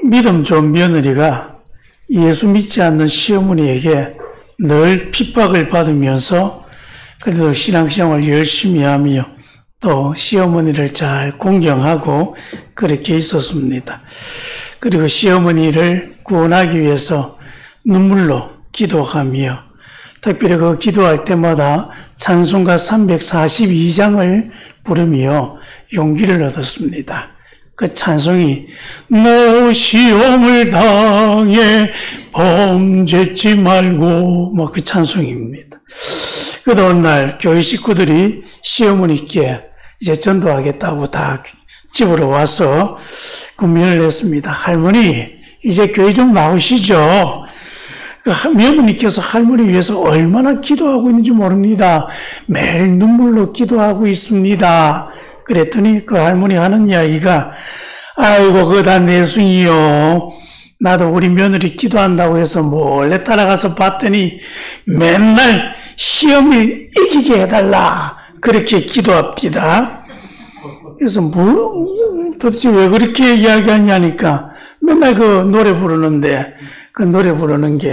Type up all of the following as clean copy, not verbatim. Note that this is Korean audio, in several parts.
믿음 좋은 며느리가 예수 믿지 않는 시어머니에게 늘 핍박을 받으면서 그래도 신앙생활 열심히 하며 또 시어머니를 잘 공경하고 그렇게 있었습니다. 그리고 시어머니를 구원하기 위해서 눈물로 기도하며 특별히 그 기도할 때마다 찬송가 342장을 부르며 용기를 얻었습니다. 그 찬송이 너 시험을 당해 범죄치 말고 뭐 그 찬송입니다. 그러다 어느 날 교회 식구들이 시어머니께 이제 전도하겠다고 다 집으로 와서 군면을 했습니다. 할머니 이제 교회 좀 나오시죠. 며느리께서 할머니 위해서 얼마나 기도하고 있는지 모릅니다. 매일 눈물로 기도하고 있습니다. 그랬더니 그 할머니 하는 이야기가 아이고 그거 다 내숭이요. 나도 우리 며느리 기도한다고 해서 몰래 따라가서 봤더니 맨날 시험을 이기게 해달라 그렇게 기도합니다. 그래서 도대체 왜 그렇게 이야기하냐니까 맨날 그 노래 부르는데 그 노래 부르는 게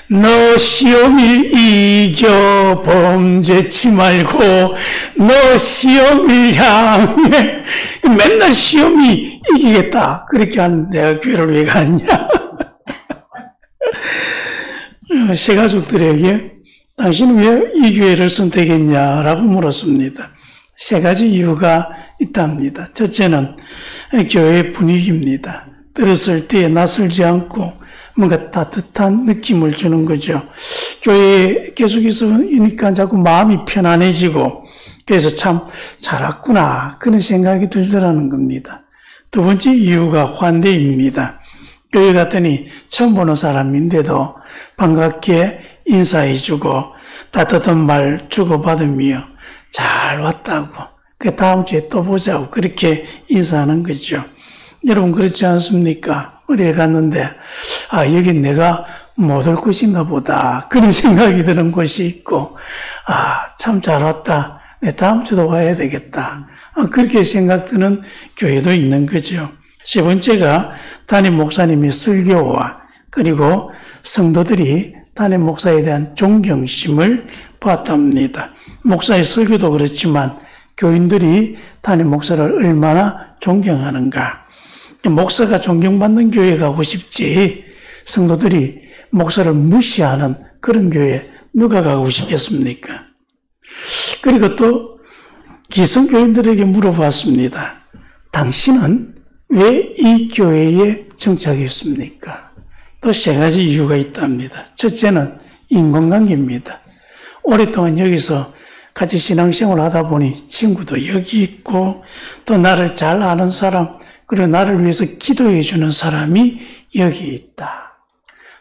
너 시험을 이겨 범죄치 말고 너 시험을 향해 맨날 시험이 이기겠다 그렇게 하는 내가 교회를 왜 갔냐. 새 가족들에게 당신은 왜 이 교회를 선택했냐라고 물었습니다. 세 가지 이유가 있답니다. 첫째는 교회 분위기입니다. 들었을 때 낯설지 않고 뭔가 따뜻한 느낌을 주는 거죠. 교회에 계속 있으니까 자꾸 마음이 편안해지고 그래서 참 잘 왔구나 그런 생각이 들더라는 겁니다. 두 번째 이유가 환대입니다. 교회 갔더니 처음 보는 사람인데도 반갑게 인사해주고 따뜻한 말 주고받으며 잘 왔다고 그 다음 주에 또 보자고 그렇게 인사하는 거죠. 여러분 그렇지 않습니까? 어딜 갔는데 여긴 내가 못 올 곳인가 보다 그런 생각이 드는 곳이 있고 참 잘 왔다 내 다음 주도 와야 되겠다 그렇게 생각드는 교회도 있는 거죠. 세 번째가 담임 목사님의 설교와 그리고 성도들이 담임 목사에 대한 존경심을 받답니다. 목사의 설교도 그렇지만 교인들이 담임 목사를 얼마나 존경하는가. 목사가 존경받는 교회에 가고 싶지 성도들이 목사를 무시하는 그런 교회에 누가 가고 싶겠습니까? 그리고 또 기성교인들에게 물어봤습니다. 당신은 왜 이 교회에 정착했습니까? 또 세 가지 이유가 있답니다. 첫째는 인간관계입니다. 오랫동안 여기서 같이 신앙생활을 하다 보니 친구도 여기 있고 또 나를 잘 아는 사람 그리고 나를 위해서 기도해 주는 사람이 여기 있다.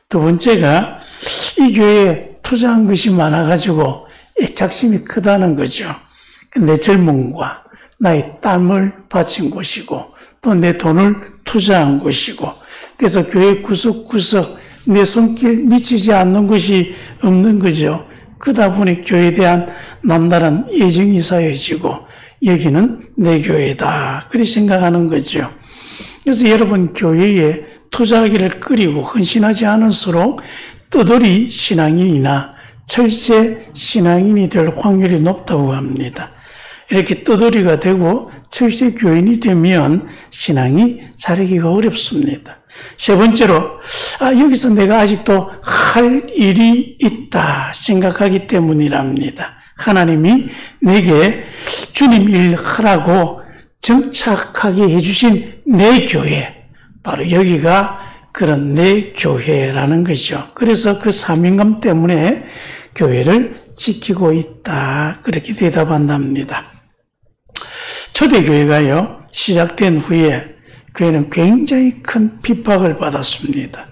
두 번째가 이 교회에 투자한 것이 많아가지고 애착심이 크다는 거죠. 내 젊음과 나의 땀을 바친 곳이고 또 내 돈을 투자한 곳이고 그래서 교회 구석구석 내 손길 미치지 않는 곳이 없는 거죠. 그러다 보니 교회에 대한 남다른 애정이 쌓여지고 여기는 내 교회다 그렇게 생각하는 거죠. 그래서 여러분 교회에 투자하기를 꺼리고 헌신하지 않을수록 떠돌이 신앙인이나 철새 신앙인이 될 확률이 높다고 합니다. 이렇게 떠돌이가 되고 철새 교인이 되면 신앙이 자라기가 어렵습니다. 세 번째로 여기서 내가 아직도 할 일이 있다 생각하기 때문이랍니다. 하나님이 내게 주님 일 하라고 정착하게 해주신 내 교회 바로 여기가 그런 내 교회라는 것이죠. 그래서 그 사명감 때문에 교회를 지키고 있다 그렇게 대답한답니다. 초대교회가요 시작된 후에 교회는 굉장히 큰 핍박을 받았습니다.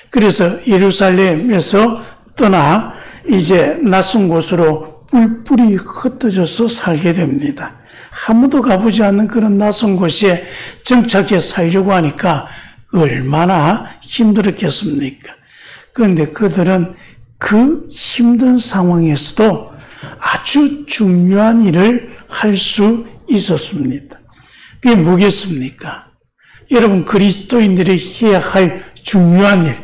그래서 예루살렘에서 떠나 이제 낯선 곳으로 뿔뿔이 흩어져서 살게 됩니다. 한 번도 가보지 않는 그런 낯선 곳에 정착해 살려고 하니까 얼마나 힘들었겠습니까? 그런데 그들은 그 힘든 상황에서도 아주 중요한 일을 할 수 있었습니다. 그게 뭐겠습니까? 여러분 그리스도인들이 해야 할 중요한 일,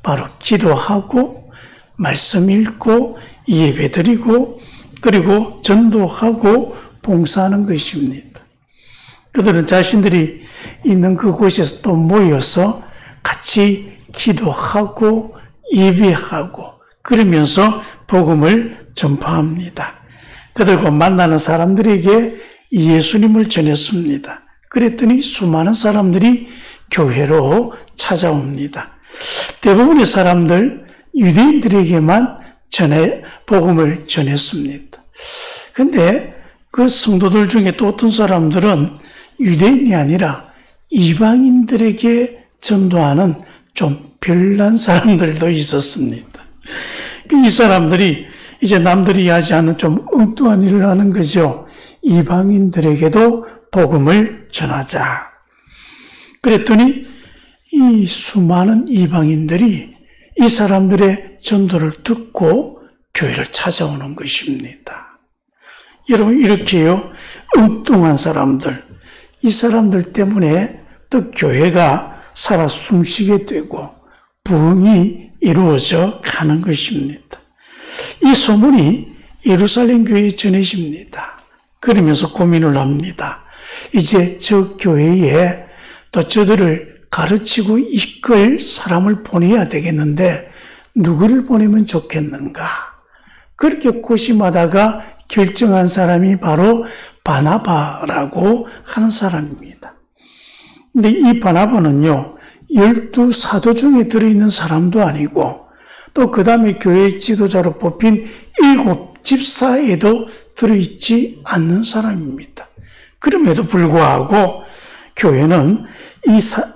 바로 기도하고 말씀 읽고 예배드리고 그리고 전도하고 봉사하는 것입니다. 그들은 자신들이 있는 그곳에서 또 모여서 같이 기도하고 예배하고 그러면서 복음을 전파합니다. 그들과 만나는 사람들에게 예수님을 전했습니다. 그랬더니 수많은 사람들이 교회로 찾아옵니다. 대부분의 사람들, 유대인들에게만 복음을 전했습니다. 근데 그 성도들 중에 또 어떤 사람들은 유대인이 아니라 이방인들에게 전도하는 좀 별난 사람들도 있었습니다. 이 사람들이 이제 남들이 하지 않는 좀 엉뚱한 일을 하는 거죠. 이방인들에게도 복음을 전하자. 그랬더니 이 수많은 이방인들이 이 사람들의 전도를 듣고 교회를 찾아오는 것입니다. 여러분 이렇게요, 엉뚱한 사람들, 이 사람들 때문에 또 교회가 살아 숨쉬게 되고 부흥이 이루어져 가는 것입니다. 이 소문이 예루살렘 교회에 전해집니다. 그러면서 고민을 합니다. 이제 저 교회에 또 저들을 가르치고 이끌 사람을 보내야 되겠는데 누구를 보내면 좋겠는가? 그렇게 고심하다가 결정한 사람이 바로 바나바라고 하는 사람입니다. 근데 이 바나바는요, 12사도 중에 들어있는 사람도 아니고 또 그 다음에 교회의 지도자로 뽑힌 7집사에도 들어있지 않는 사람입니다. 그럼에도 불구하고 교회는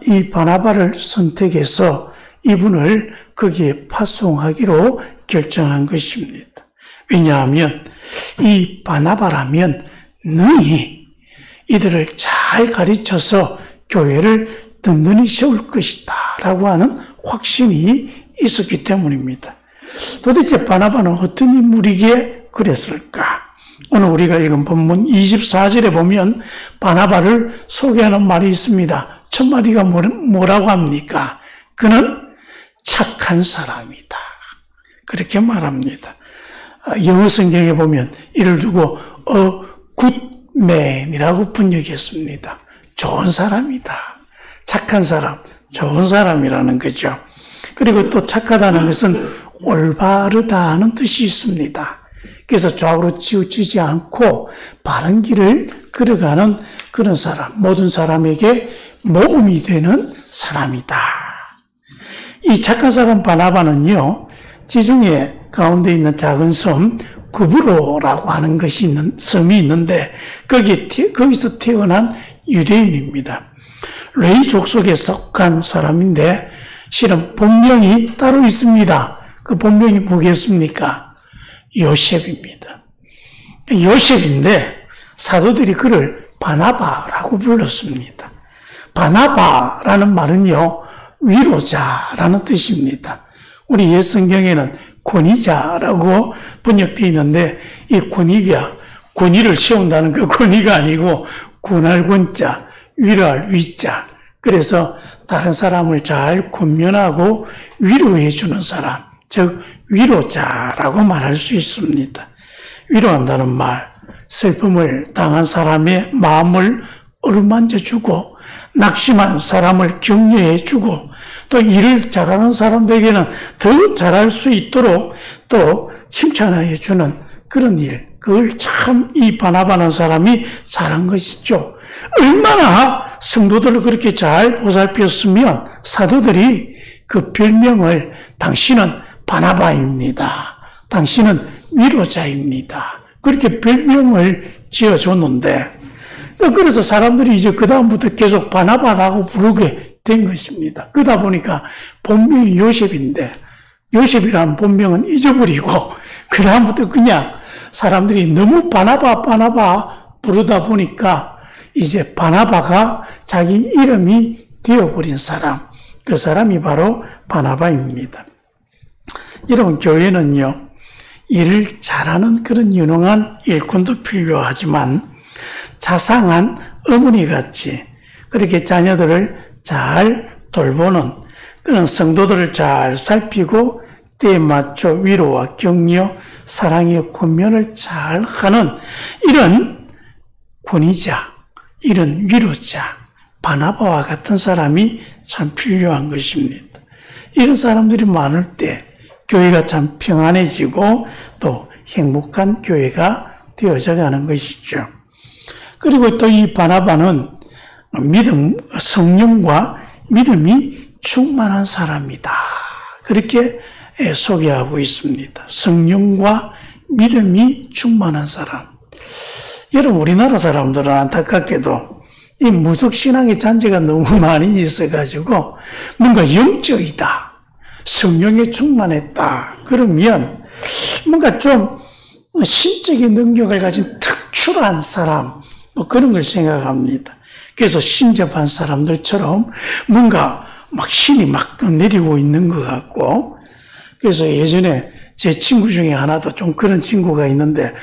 이 바나바를 선택해서 이분을 거기에 파송하기로 결정한 것입니다. 왜냐하면 이 바나바라면 능히 이들을 잘 가르쳐서 교회를 든든히 세울 것이다 라고 하는 확신이 있었기 때문입니다. 도대체 바나바는 어떤 인물이기에 그랬을까? 오늘 우리가 읽은 본문 24절에 보면 바나바를 소개하는 말이 있습니다. 첫 마디가 뭐라고 합니까? 그는 착한 사람이다. 그렇게 말합니다. 영어 성경에 보면 이를 두고 good man이라고 번역했습니다. 좋은 사람이다. 착한 사람, 좋은 사람이라는 거죠. 그리고 또 착하다는 것은 올바르다는 뜻이 있습니다. 그래서 좌우로 치우치지 않고 바른 길을 걸어가는 그런 사람, 모든 사람에게 모범이 되는 사람이다. 이 착한 사람 바나바는요, 지중해 가운데 있는 작은 섬 구브로라고 하는 섬이 있는데 거기서 태어난 유대인입니다. 레위 족속에 속한 사람인데 실은 본명이 따로 있습니다. 그 본명이 뭐겠습니까? 요셉입니다. 요셉인데 사도들이 그를 바나바라고 불렀습니다. 바나바라는 말은요, 위로자라는 뜻입니다. 우리 옛 성경에는 권위자라고 번역되어 있는데 이 권위가 권위를 채운다는 그 권위가 아니고 군할 권자, 위로할 위자. 그래서 다른 사람을 잘 권면하고 위로해 주는 사람, 즉 위로자라고 말할 수 있습니다. 위로한다는 말, 슬픔을 당한 사람의 마음을 어루만져 주고 낙심한 사람을 격려해 주고 또 일을 잘하는 사람들에게는 더 잘할 수 있도록 또 칭찬해 주는 그런 일, 그걸 참 이 바나바라는 사람이 잘한 것이죠. 얼마나 성도들을 그렇게 잘 보살폈으면 사도들이 그 별명을 당신은 바나바입니다. 당신은 위로자입니다. 그렇게 별명을 지어줬는데 그래서 사람들이 이제 그 다음부터 계속 바나바라고 부르게 된 것입니다. 그러다 보니까 본명이 요셉인데 요셉이라는 본명은 잊어버리고 그 다음부터 그냥 사람들이 너무 바나바 부르다 보니까 이제 바나바가 자기 이름이 되어버린 사람, 그 사람이 바로 바나바입니다. 여러분, 교회는요, 일을 잘하는 그런 유능한 일꾼도 필요하지만 자상한 어머니같이 그렇게 자녀들을 잘 돌보는 그런 성도들을 잘 살피고 때에 맞춰 위로와 격려, 사랑의 권면을 잘 하는 이런 권위자, 이런 위로자, 바나바와 같은 사람이 참 필요한 것입니다. 이런 사람들이 많을 때 교회가 참 평안해지고 또 행복한 교회가 되어져 가는 것이죠. 그리고 또 이 바나바는 성령과 믿음이 충만한 사람이다. 그렇게 소개하고 있습니다. 성령과 믿음이 충만한 사람. 여러분, 우리나라 사람들은 안타깝게도 이 무속신앙의 잔재가 너무 많이 있어가지고 뭔가 영적이다, 성령에 충만했다 그러면 뭔가 좀 신적인 능력을 가진 특출한 사람, 뭐 그런 걸 생각합니다. 그래서 신접한 사람들처럼 뭔가 막 신이 막 내리고 있는 것 같고, 그래서 예전에 제 친구 중에 하나도 좀 그런 친구가 있는데,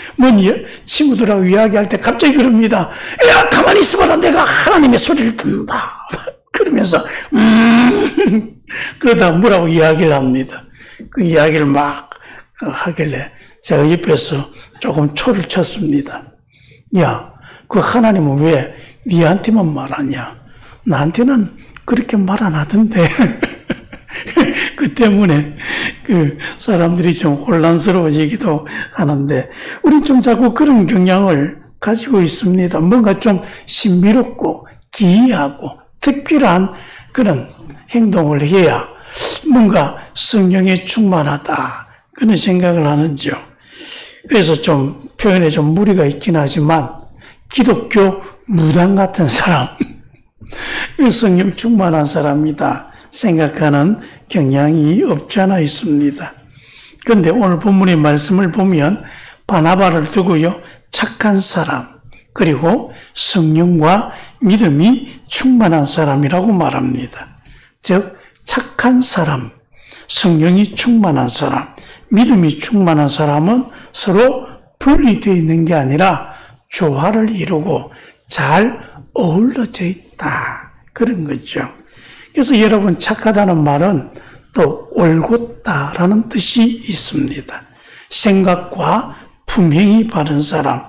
친구들하고 이야기할 때 갑자기 그럽니다. 야, 가만히 있어봐라. 내가 하나님의 소리를 듣는다. 그러면서, 그러다 뭐라고 이야기를 합니다. 그 이야기를 막 하길래 제가 옆에서 조금 초를 쳤습니다. 야, 그 하나님은 왜 니한테만 말하냐? 나한테는 그렇게 말 안 하던데. 그 때문에 그 사람들이 좀 혼란스러워지기도 하는데, 우리 좀 자꾸 그런 경향을 가지고 있습니다. 뭔가 좀 신비롭고 기이하고 특별한 그런 행동을 해야 뭔가 성령에 충만하다, 그런 생각을 하는죠. 그래서 좀 표현에 좀 무리가 있긴 하지만 기독교 무당 같은 사람, 성령 충만한 사람이다 생각하는 경향이 없지 않아 있습니다. 그런데 오늘 본문의 말씀을 보면 바나바를 두고요, 착한 사람, 그리고 성령과 믿음이 충만한 사람이라고 말합니다. 즉 착한 사람, 성령이 충만한 사람, 믿음이 충만한 사람은 서로 분리되어 있는 게 아니라 조화를 이루고 잘 어우러져 있다, 그런 거죠. 그래서 여러분, 착하다는 말은 또 올곧다라는 뜻이 있습니다. 생각과 품행이 바른 사람,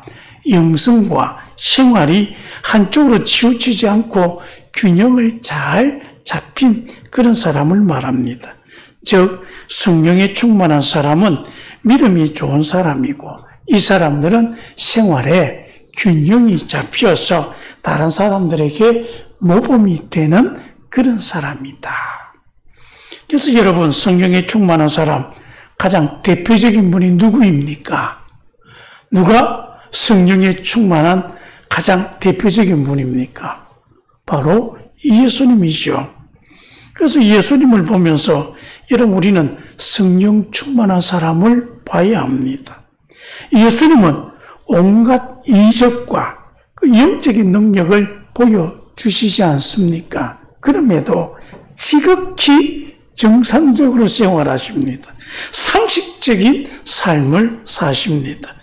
영성과 생활이 한쪽으로 치우치지 않고 균형을 잘 잡힌 그런 사람을 말합니다. 즉 성령에 충만한 사람은 믿음이 좋은 사람이고, 이 사람들은 생활에 균형이 잡혀서 다른 사람들에게 모범이 되는 그런 사람이다. 그래서 여러분, 성령에 충만한 사람 가장 대표적인 분이 누구입니까? 누가 성령에 충만한 가장 대표적인 분입니까? 바로 예수님이죠. 그래서 예수님을 보면서 여러분, 우리는 성령 충만한 사람을 봐야 합니다. 예수님은 온갖 이적과 그 영적인 능력을 보여주시지 않습니까? 그럼에도 지극히 정상적으로 생활하십니다. 상식적인 삶을 사십니다.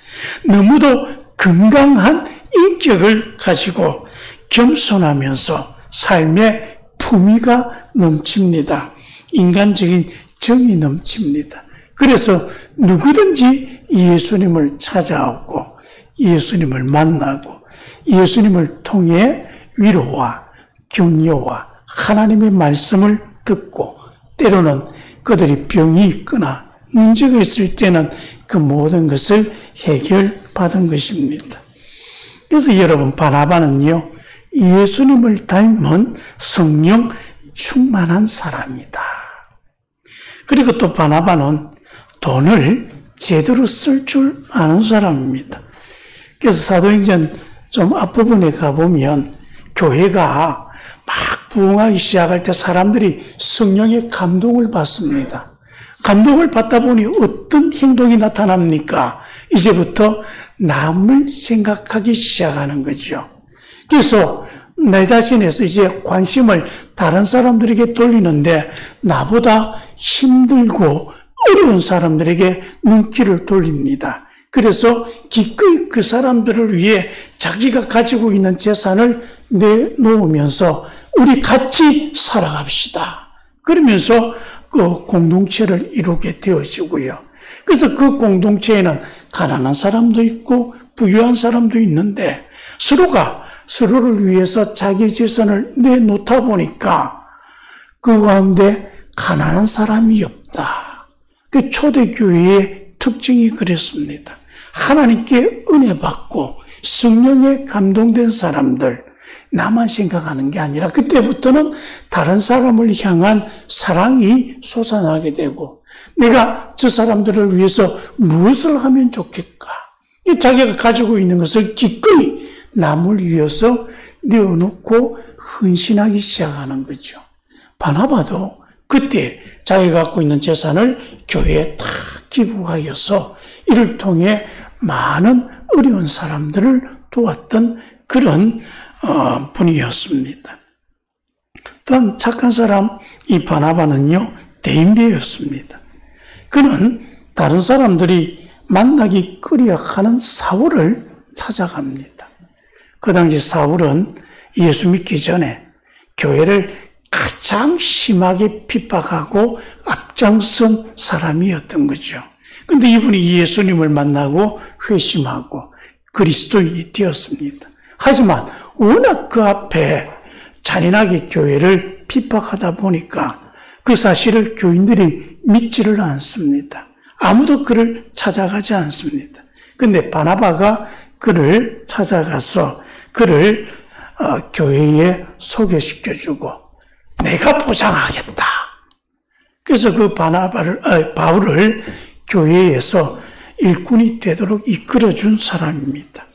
너무도 건강한 인격을 가지고 겸손하면서 삶의 품위가 넘칩니다. 인간적인 정이 넘칩니다. 그래서 누구든지 예수님을 찾아오고 예수님을 만나고 예수님을 통해 위로와 격려와 하나님의 말씀을 듣고, 때로는 그들이 병이 있거나 문제가 있을 때는 그 모든 것을 해결받은 것입니다. 그래서 여러분, 바나바는요, 예수님을 닮은 성령 충만한 사람이다. 그리고 또 바나바는 돈을 제대로 쓸 줄 아는 사람입니다. 그래서 사도행전 좀 앞부분에 가보면 교회가 막 부흥하기 시작할 때 사람들이 성령의 감동을 받습니다. 감동을 받다 보니 어떤 행동이 나타납니까? 이제부터 남을 생각하기 시작하는 거죠. 그래서 내 자신에서 이제 관심을 다른 사람들에게 돌리는데, 나보다 힘들고 어려운 사람들에게 눈길을 돌립니다. 그래서 기꺼이 그 사람들을 위해 자기가 가지고 있는 재산을 내놓으면서 우리 같이 살아갑시다. 그러면서 그 공동체를 이루게 되어지고요. 그래서 그 공동체에는 가난한 사람도 있고 부유한 사람도 있는데 서로가 서로를 위해서 자기 재산을 내놓다 보니까 그 가운데 가난한 사람이 없다. 그 초대교회의 특징이 그랬습니다. 하나님께 은혜 받고 성령에 감동된 사람들, 나만 생각하는 게 아니라 그때부터는 다른 사람을 향한 사랑이 솟아나게 되고 내가 저 사람들을 위해서 무엇을 하면 좋겠까? 자기가 가지고 있는 것을 기꺼이 남을 위해서 내어놓고 헌신하기 시작하는 거죠. 바나바도 그때 자기가 갖고 있는 재산을 교회에 다 기부하여서 이를 통해 많은 어려운 사람들을 도왔던 그런 분이었습니다. 또한 착한 사람 이 바나바는요, 대인배였습니다. 그는 다른 사람들이 만나기 꺼려하는 사울을 찾아갑니다. 그 당시 사울은 예수 믿기 전에 교회를 가장 심하게 핍박하고 앞장선 사람이었던 거죠. 근데 이분이 예수님을 만나고 회심하고 그리스도인이 되었습니다. 하지만 워낙 그 앞에 잔인하게 교회를 핍박하다 보니까 그 사실을 교인들이 믿지를 않습니다. 아무도 그를 찾아가지 않습니다. 근데 바나바가 그를 찾아가서 그를 교회에 소개시켜주고 내가 보장하겠다. 그래서 그 바울을 교회에서 일꾼이 되도록 이끌어준 사람입니다.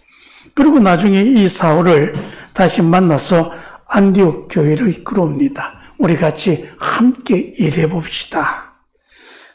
그리고 나중에 이 사울을 다시 만나서 안디옥 교회를 이끌어옵니다. 우리 같이 함께 일해봅시다.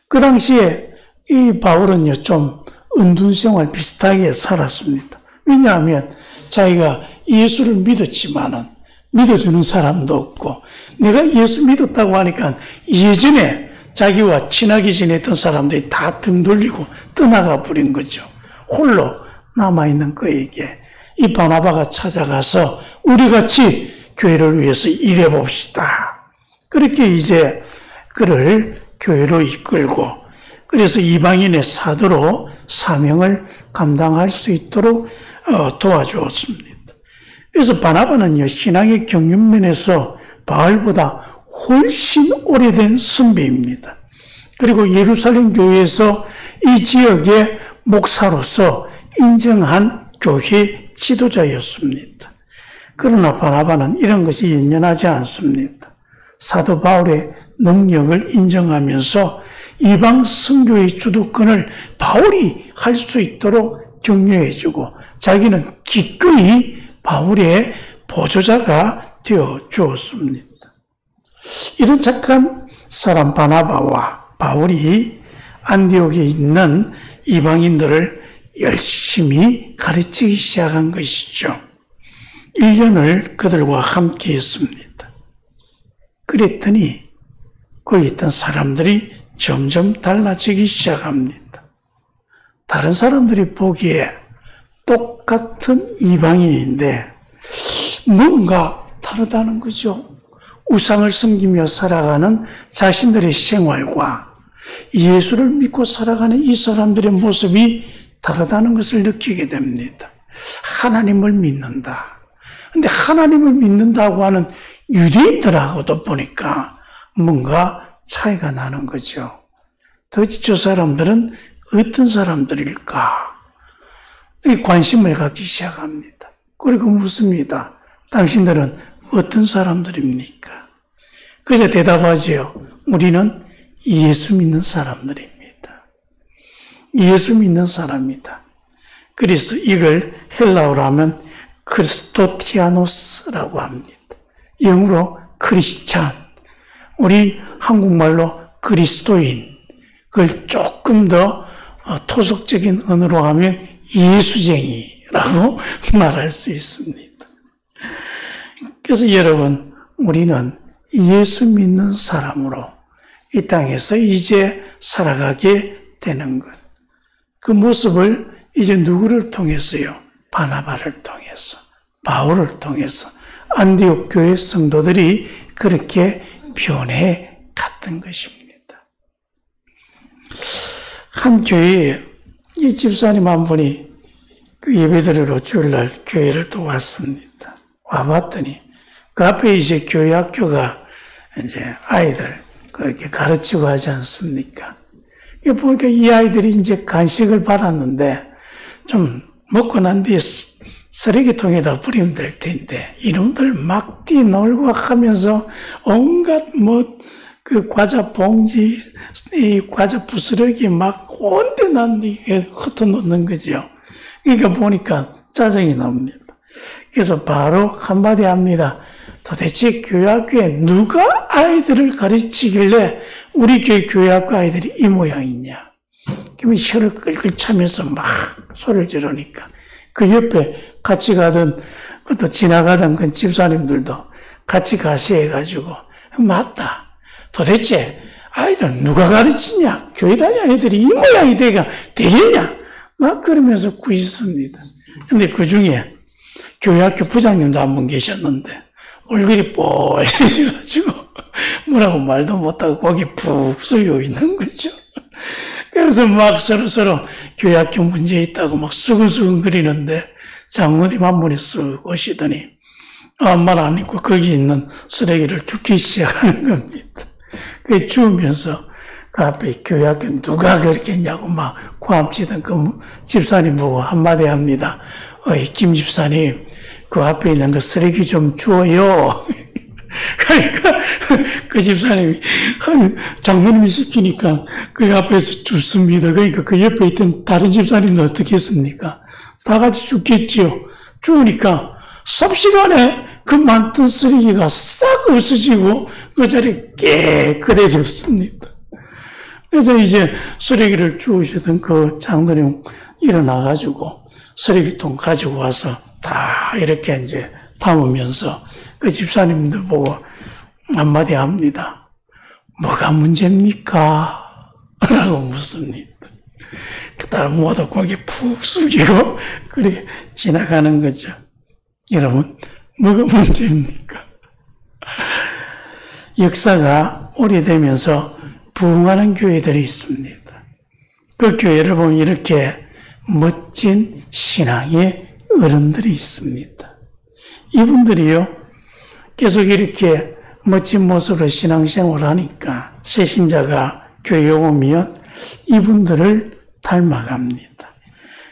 그 당시에 이 바울은요, 좀 은둔 생활 비슷하게 살았습니다. 왜냐하면 자기가 예수를 믿었지만은 믿어주는 사람도 없고 내가 예수 믿었다고 하니까 예전에 자기와 친하게 지냈던 사람들이 다 등 돌리고 떠나가 버린 거죠. 홀로 남아있는 그에게 이 바나바가 찾아가서 우리 같이 교회를 위해서 일해봅시다. 그렇게 이제 그를 교회로 이끌고 그래서 이방인의 사도로 사명을 감당할 수 있도록 도와주었습니다. 그래서 바나바는요, 신앙의 경륜면에서 바울보다 훨씬 오래된 선배입니다. 그리고 예루살렘 교회에서 이 지역의 목사로서 인정한 교회 지도자였습니다. 그러나 바나바는 이런 것이 연연하지 않습니다. 사도 바울의 능력을 인정하면서 이방 선교의 주도권을 바울이 할 수 있도록 격려해주고 자기는 기꺼이 바울의 보조자가 되어 주었습니다. 이런 착한 사람 바나바와 바울이 안디옥에 있는 이방인들을 열심히 가르치기 시작한 것이죠. 1년을 그들과 함께 했습니다. 그랬더니 거기 있던 사람들이 점점 달라지기 시작합니다. 다른 사람들이 보기에 똑같은 이방인인데 뭔가 다르다는 거죠. 우상을 섬기며 살아가는 자신들의 생활과 예수를 믿고 살아가는 이 사람들의 모습이 다르다는 것을 느끼게 됩니다. 하나님을 믿는다. 근데 하나님을 믿는다고 하는 유대인들하고도 보니까 뭔가 차이가 나는 거죠. 도대체 저 사람들은 어떤 사람들일까? 관심을 갖기 시작합니다. 그리고 묻습니다. 당신들은 어떤 사람들입니까? 그래서 대답하지요. 우리는 예수 믿는 사람들입니다. 예수 믿는 사람이다. 그래서 이걸 헬라어로 하면 크리스토티아노스라고 합니다. 영어로 크리스찬, 우리 한국말로 그리스도인, 그걸 조금 더 토속적인 언어로 하면 예수쟁이라고 말할 수 있습니다. 그래서 여러분, 우리는 예수 믿는 사람으로 이 땅에서 이제 살아가게 되는 것. 그 모습을 이제 누구를 통해서요? 바나바를 통해서, 바울을 통해서 안디옥 교회 성도들이 그렇게 변해 갔던 것입니다. 한 교회에 이 집사님 한 분이 그 예배드리러 주일날 교회를 또 왔습니다. 와봤더니 그 앞에 이제 교회 학교가 이제 아이들 그렇게 가르치고 하지 않습니까? 이거 보니까 이 아이들이 이제 간식을 받았는데 좀 먹고 난 뒤에 쓰레기통에다 버리면 될 텐데 이놈들 막 뛰놀고 하면서 온갖 그 과자 봉지, 이 과자 부스러기 막 온데 난 이게 흩어놓는 거죠. 그러니까 보니까 짜증이 납니다. 그래서 바로 한마디 합니다. 도대체 교회학교에 누가 아이들을 가르치길래 우리 교회학교 아이들이 이 모양이냐. 그러면 혀를 끌끌 차면서 막 소리를 지르니까 그 옆에 같이 가던 또 지나가던 그 집사님들도 같이 가시해가지고 맞다. 도대체 아이들 누가 가르치냐? 교회 다니는 아이들이 이 모양이 되겠냐? 막 그러면서 꾸짖습니다. 근데 그 중에 교회학교 부장님도 한 분 계셨는데 얼굴이 뻘개져가지고 뭐라고 말도 못하고 거기 푹 쏘여 있는 거죠. 그래서 막 서로 교회학교 문제 있다고 막 수근수근 거리는데 장로님 한 분이 쓱 오시더니 말 안 했고 거기 있는 쓰레기를 줍기 시작하는 겁니다. 그게 주우면서 그 앞에 교회학교 누가 그렇게 했냐고 막 고함치던 그 집사님 보고 한마디 합니다. 김 집사님 그 앞에 있는 그 쓰레기 좀 주워요. 그러니까 그 집사님이 장로님이 시키니까 그 앞에서 줍습니다. 그러니까 그 옆에 있던 다른 집사님도 어떻게 했습니까? 다 같이 줍겠지요. 주우니까 삽시간에 그 많던 쓰레기가 싹 없어지고 그 자리에 깨끗해졌습니다. 그래서 이제 쓰레기를 주우시던 그 장로님 일어나가지고 쓰레기통 가지고 와서 다 이렇게 이제 담으면서 그 집사님들 보고 한마디 합니다. 뭐가 문제입니까? 라고 묻습니다. 그 다음 모두 고개 푹 숙이고 그래 지나가는 거죠. 여러분 뭐가 문제입니까? 역사가 오래되면서 부흥하는 교회들이 있습니다. 그 교회를 보면 이렇게 멋진 신앙의 어른들이 있습니다. 이분들이요 계속 이렇게 멋진 모습으로 신앙생활을 하니까 새신자가 교회에 오면 이분들을 닮아갑니다.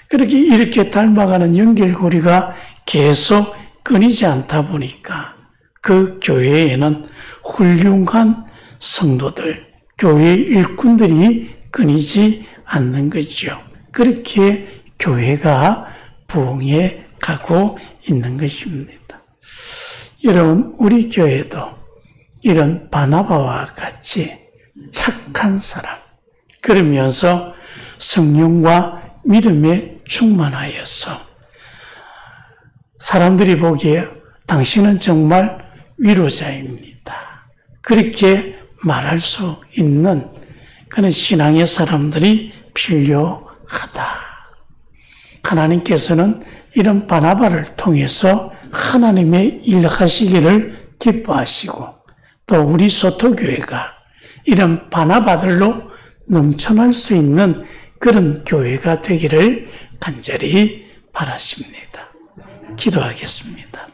그렇게 이렇게 닮아가는 연결고리가 계속 끊이지 않다 보니까 그 교회에는 훌륭한 성도들, 교회 일꾼들이 끊이지 않는 거죠. 그렇게 교회가 부흥해 가고 있는 것입니다. 여러분, 우리 교회도 이런 바나바와 같이 착한 사람, 그러면서 성령과 믿음에 충만하여서 사람들이 보기에 당신은 정말 위로자입니다. 그렇게 말할 수 있는 그런 신앙의 사람들이 필요하다. 하나님께서는 이런 바나바를 통해서 하나님의 일하시기를 기뻐하시고 또 우리 소토교회가 이런 바나바들로 넘쳐날 수 있는 그런 교회가 되기를 간절히 바라십니다. 기도하겠습니다.